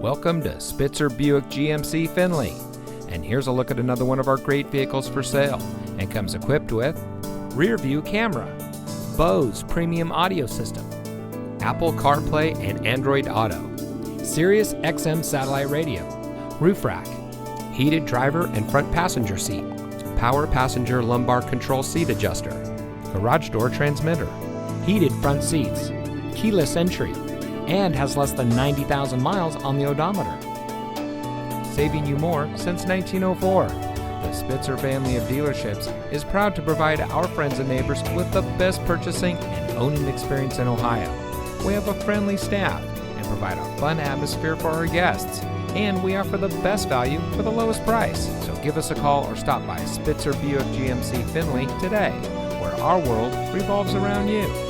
Welcome to Spitzer Buick GMC Findlay, and here's a look at another one of our great vehicles for sale, and comes equipped with rear view camera, Bose premium audio system, Apple CarPlay and Android Auto, Sirius XM satellite radio, roof rack, heated driver and front passenger seat, power passenger lumbar control seat adjuster, garage door transmitter, heated front seats, keyless entry, and has less than 90,000 miles on the odometer. Saving you more since 1904. The Spitzer family of dealerships is proud to provide our friends and neighbors with the best purchasing and owning experience in Ohio. We have a friendly staff and provide a fun atmosphere for our guests, and we offer the best value for the lowest price. So give us a call or stop by Spitzer Buick GMC Findlay today, where our world revolves around you.